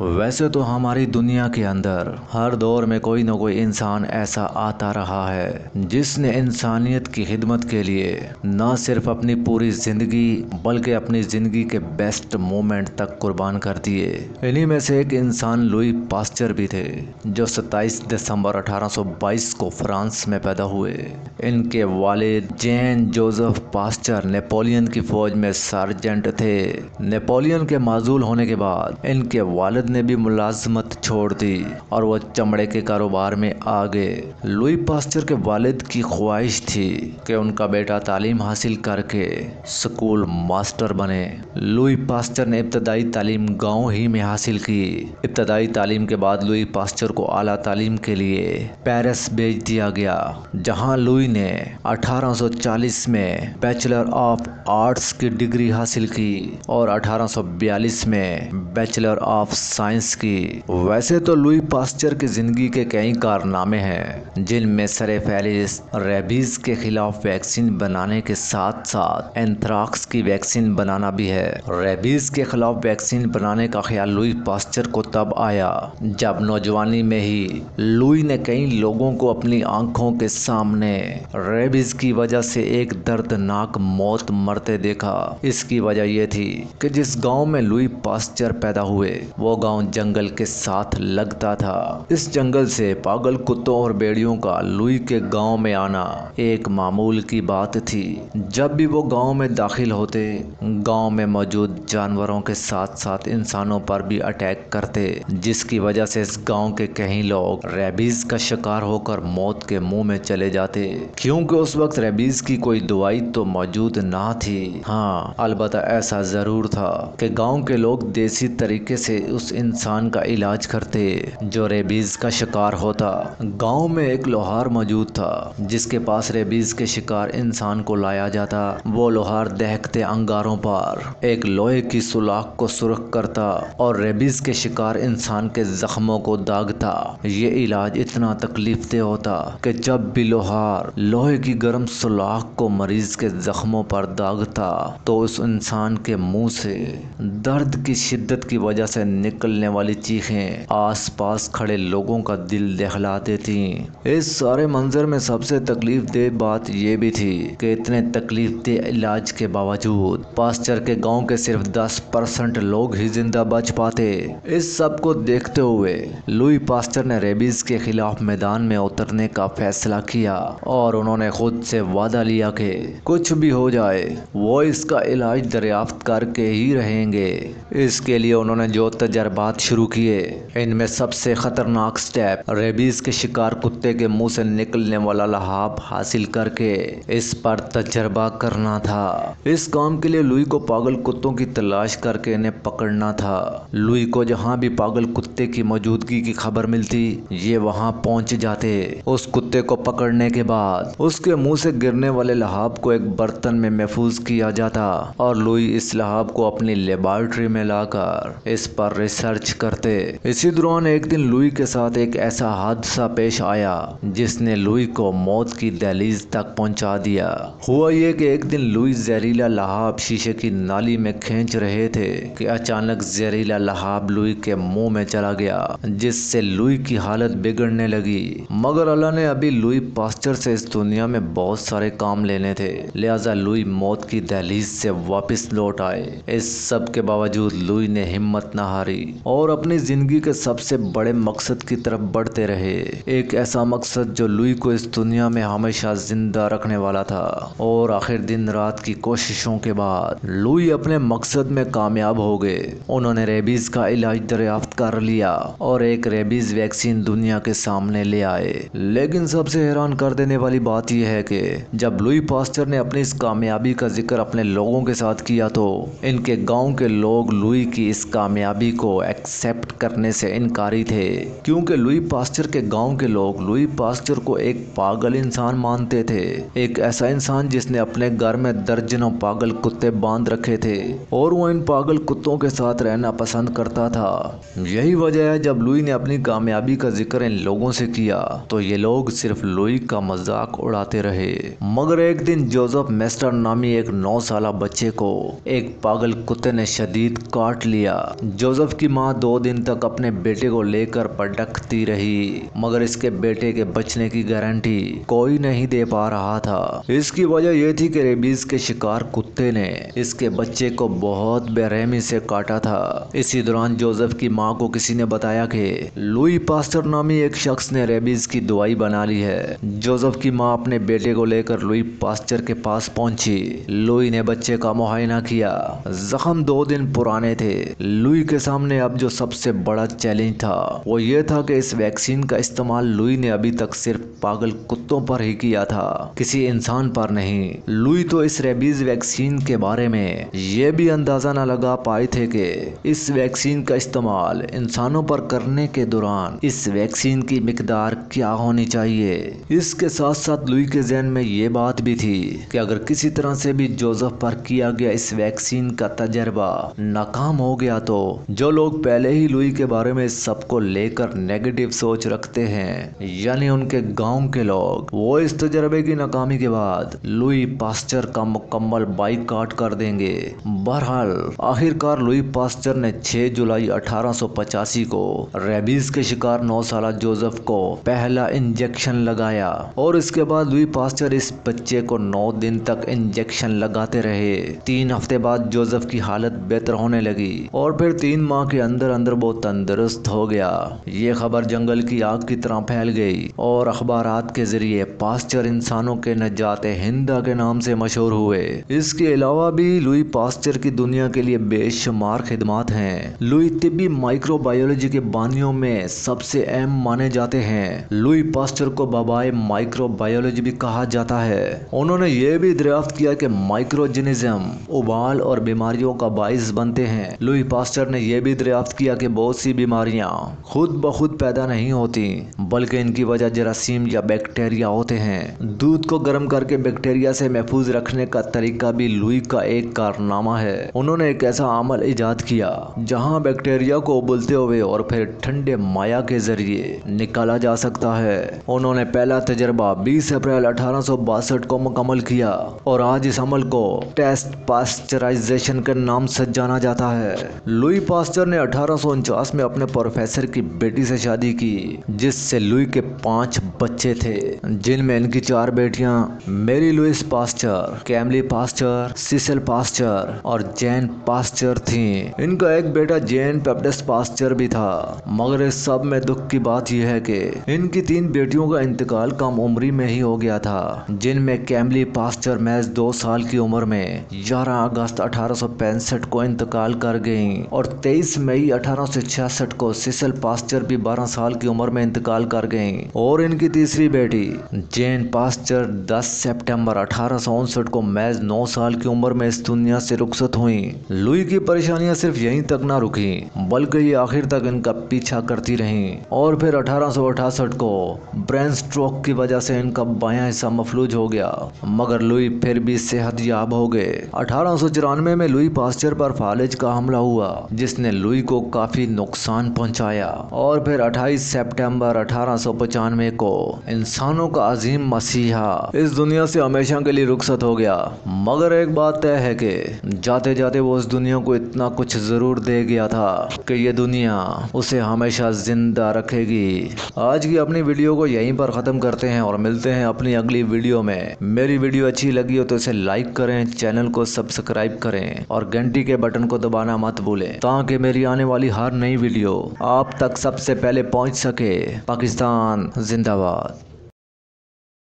वैसे तो हमारी दुनिया के अंदर हर दौर में कोई न कोई इंसान ऐसा आता रहा है जिसने इंसानियत की खिदमत के लिए न सिर्फ अपनी पूरी जिंदगी बल्कि अपनी जिंदगी के बेस्ट मोमेंट तक कुर्बान कर दिए। इन्हीं में से एक इंसान लुई पास्चर भी थे जो 27 दिसंबर 1822 को फ्रांस में पैदा हुए। इनके वालिद जेन जोसेफ पास्चर नेपोलियन की फौज में सार्जेंट थे। नेपोलियन के माजूल होने के बाद इनके वालिद ने भी मुलाजमत छोड़ दी और वो चमड़े के कारोबार में आ गए। लुई पास्चर के वालिद की ख्वाहिश थी कि उनका बेटा तालीम हासिल करके स्कूल मास्टर बने। लुई पास्चर ने इब्तदाई तालीम गांव ही में हासिल की। इब्तदाई तालीम के बाद लुई पास्चर को आला तालीम के लिए पेरिस भेज दिया गया, जहां लुई ने 1840 में बैचलर ऑफ आर्ट्स की डिग्री हासिल की और 1842 में बैचलर ऑफ साइंस की। वैसे तो लुई पास्चर की जिंदगी के कई कारनामे हैं जिनमें सरे फहरिस्त रेबीज के खिलाफ वैक्सीन बनाने के साथ साथ एंथ्राक्स की वैक्सीन बनाना भी है। रेबीज के खिलाफ वैक्सीन बनाने का ख्याल लुई पास्चर को तब आया जब नौजवानी में ही लुई ने कई लोगों को अपनी आंखों के सामने रेबीज की वजह से एक दर्दनाक मौत मरते देखा। इसकी वजह यह थी कि जिस गांव में लुई पास्चर पैदा हुए वो गांव जंगल के साथ लगता था। इस जंगल से पागल कुत्तों और बेड़ियों का लुई के गांव में आना एक मामूल की बात थी। जब भी वो गांव में दाखिल होते, गांव में मौजूद जानवरों के साथ साथ इंसानों पर भी अटैक करते, जिसकी वजह से इस गांव के कई लोग रेबीज का शिकार होकर मौत के मुंह में चले जाते, क्योंकि उस वक्त रेबीज की कोई दवाई तो मौजूद ना थी। हाँ, अलबत्ता ऐसा जरूर था कि गांव के लोग देसी तरीके से उस इंसान का इलाज करते जो रेबीज का शिकार होता। गांव में एक लोहार मौजूद था जिसके पास रेबीज के शिकार इंसान को लाया जाता। वो लोहार दहकते अंगारों पर एक लोहे की सुलाख को सुर्ख करता और रेबीज के शिकार इंसान के जख्मों को दागता। ये इलाज इतना तकलीफ दे होता कि जब भी लोहार लोहे की गर्म सुलाख को मरीज के जख्मों पर दागता तो उस इंसान के मुंह से दर्द की शिद्दत की वजह से निकलने वाली चीखें आसपास खड़े लोगों का दिल दहला देती। इस सारे मंजर में सबसे तकलीफ दे बात यह भी थी कि इतने तकलीफ दे इलाज के बावजूद पास्चर के गांव के सिर्फ 10% लोग ही जिंदा बच पाते। इस सब को देखते हुए लुई पास्चर ने रेबीज के खिलाफ मैदान में उतरने का फैसला किया और उन्होंने खुद से वादा लिया कि कुछ भी हो जाए वो इसका इलाज दरियाफ्त करके ही रहेंगे। इसके लिए उन्होंने जो तजर्बात शुरू किए, इनमें सबसे खतरनाक स्टेप रेबीज के शिकार कुत्ते के मुंह से निकलने वाला लहाब हासिल करके इस पर तजर्बा करना था। इस काम के लिए लुई को पागल कुत्तों की तलाश करके इन्हें पकड़ना था। लुई को जहां भी पागल कुत्ते की मौजूदगी की खबर मिलती, ये वहां पहुंच जाते। उस कुत्ते को पकड़ने के बाद उसके मुंह से गिरने वाले लहाब को एक बर्तन में महफूज किया जाता और लुई इस लहाब को अपनी लेबोरेटरी में लाकर इस पर रिसर्च करते। इसी दौरान एक दिन लुई के साथ एक ऐसा हादसा पेश आया जिसने लुई को मौत की दहलीज तक पहुंचा दिया। हुआ ये कि एक दिन लुई जहरीला लहाब शीशे की नाली में खींच रहे थे कि अचानक जहरीला लहाब लुई के मुंह में चला गया, जिससे लुई की हालत बिगड़ने लगी। मगर अल्लाह ने अभी लुई पास्चर से इस दुनिया में बहुत सारे काम लेने थे, लिहाजा लुई मौत की दहलीज से वापस लौट आए। इस सब के बावजूद लुई ने हिम्मत न हारी और अपनी जिंदगी के सबसे बड़े मकसद की तरफ बढ़ते रहे। एक ऐसा मकसद जो लुई को इस दुनिया में हमेशा जिंदा रखने वाला था। और आखिर दिन रात की कोशिशों के बाद लुई अपने मकसद में कामयाब हो गए। उन्होंने रेबीज का इलाज दरियाफ्त कर लिया और एक रेबीज वैक्सीन दुनिया के सामने ले आए। लेकिन सबसे हैरान कर देने वाली बात यह है कि जब लुई पास्चर ने अपनी इस कामयाबी का जिक्र अपने लोगों के साथ किया तो इनके गांव के लोग लुई की इस कामयाबी को एक्सेप्ट करने से इनकारी थे, क्योंकि लुई पास्चर के गांव के लोग लुई पास्चर को एक पागल इंसान मानते थे। एक ऐसा इंसान जिसने अपने घर में दर्जनों पागल कुत्ते बांध रखे थे और वो इन पागल कुत्तों के साथ रहना पसंद करता था। यही वजह है जब लुई ने अपनी कामयाबी का जिक्र इन लोगों से किया तो ये लोग सिर्फ लुई का मजाक उड़ाते रहे। मगर एक दिन जोसेफ मेस्टर नामी एक 9 साल बच्चे को एक पागल कुत्ते ने शदीद काट लिया। जोसेफ की माँ 2 दिन तक अपने बेटे को लेकर भटकती रही, मगर इसके बेटे के बचने की गारंटी कोई नहीं दे पा रहा था। इसकी वजह यह थी कि रेबीज के शिकार कुत्ते ने इसके बच्चे को बहुत बेरहमी से काटा था। इसी दौरान जोसेफ की माँ को किसी ने बताया कि लुई पास्टर नामी एक शख्स ने रेबीज की दवाई बना ली है। जोसेफ की माँ अपने बेटे को लेकर लुई पास्टर के पास पहुंची। लुई ने बच्चे का मुआयना किया। जख्म 2 दिन पुराने थे। लुई के सामने अब जो सबसे बड़ा चैलेंज था वो ये था कि इस वैक्सीन का इस्तेमाल लुई ने अभी तक सिर्फ पागल कुत्तों पर ही किया था, किसी इंसान पर नहीं। लुई तो इस रेबीज वैक्सीन के बारे में ये भी अंदाजा न लगा पाए थे कि इस वैक्सीन का इस्तेमाल इंसानों पर करने के दौरान इस वैक्सीन की मिकदार क्या होनी चाहिए। इसके साथ साथ लुई के ज़हन में ये बात भी थी कि अगर किसी तरह से भी जोसेफ पर किया गया इस वैक्सीन का तजर्बा नाकाम हो गया तो जो लोग पहले ही लुई के बारे में सबको लेकर नेगेटिव सोच रखते हैं, यानी उनके गांव के लोग, वो इस तजर्बे की नाकामी के बाद लुई पास्चर का मुकम्मल बाइकाट कर देंगे। बहरहाल आखिरकार लुई पास्चर ने 6 जुलाई 1885 को रेबीज के शिकार 9 साल जोसेफ को पहला इंजेक्शन लगाया और इसके बाद लुई पास्चर इस बच्चे को 9 दिन तक इंजेक्शन लगाते रहे। 3 हफ्ते बाद जोसेफ की हालत बेहतर होने लगी और फिर 3 माह के अंदर अंदर वो तंदुरुस्त हो गया। ये खबर जंगल की आग की तरह फैल गई और अखबारात के जरिए पास्चर इंसानों के नजात हिंदा के नाम से मशहूर हुए। इसके अलावा भी लुई पास्चर की दुनिया के लिए बेशुमार खिदमात हैं। लुई तिब्बी माइक्रोबायोलॉजी के बानियों में सबसे अहम माने जाते हैं। लुई पास्चर को बाबाए माइक्रोबायोलॉजी भी कहा जाता है। उन्होंने ये भी दरियाफ्त किया कि माइक्रोजेनिज्म उबाल और बीमारियों का बाइस बनते हैं। लुई पास्चर ने यह भी दरियाफ्त किया कि बहुत सी बीमारियां खुद ब खुद पैदा नहीं होती, बल्कि इनकी वजह जरासीम या बैक्टीरिया होते हैं। दूध को गर्म करके बैक्टीरिया से महफूज रखने का तरीका भी लुई का एक कारनामा है। उन्होंने एक ऐसा अमल इजाद किया जहां बैक्टीरिया को उबलते हुए और फिर ठंडे माया के जरिए निकाला जा सकता है। उन्होंने पहला तजर्बा 20 अप्रैल 1862 को मुकम्मल किया और आज इस अमल को टेस्ट पास्चराइजेशन के नाम से जाना जाता है। लुई पास्चर ने 1849 में अपने प्रोफेसर की बेटी से शादी की, जिससे लुई के 5 बच्चे थे, जिनमें इनकी 4 बेटियां Marie Louise Pasteur, Camille Pasteur, Cecile Pasteur और जैन पास्चर थीं। इनका एक बेटा जैन पेप्टस पास्चर भी था। मगर इस सब में दुख की बात यह है कि इनकी 3 बेटियों का इंतकाल कम उम्री में ही हो गया था, जिनमें कैमली पास्चर महज 2 साल की उम्र में 11 अगस्त 1865 को इंतकाल कर गईं और 23 मई 1866 को सिसिल पास्चर भी 12 साल की उम्र में इंतकाल कर गईं और इनकी तीसरी बेटी जैन पास्चर 10 सितंबर 1859 को महज 9 साल की उम्र में इस दुनिया से रुखसत हुई। लुई की परेशानियां सिर्फ यहीं तक ना रुकी, बल्कि ये आखिर तक इनका पीछा करती रहीं और फिर 1868 को ब्रेन स्ट्रोक की वजह से इनका बायां हिस्सा मफलूज हो गया, मगर लुई फिर भी सेहतयाब हो गए। 1894 में लुई पास्चर पर फालिज का हमला हुआ, जिसने लुई को काफी नुकसान पहुंचाया और फिर 28 सितंबर 1895 को इंसानों का अजीम मसीहा इस दुनिया से हमेशा के लिए रुखसत हो गया। मगर एक बात तय है कि जाते जाते वो इस दुनिया को इतना कुछ जरूर दे गया था कि ये दुनिया उसे हमेशा जिंदा रखेगी। आज की अपनी वीडियो को यहीं पर ख़त्म करते हैं और मिलते हैं अपनी अगली वीडियो में। मेरी वीडियो अच्छी लगी हो तो इसे लाइक करें, चैनल को सब्सक्राइब करें और घंटी के बटन को दबाना मत भूलें, ताकि मेरी आने वाली हर नई वीडियो आप तक सबसे पहले पहुंच सके। पाकिस्तान जिंदाबाद।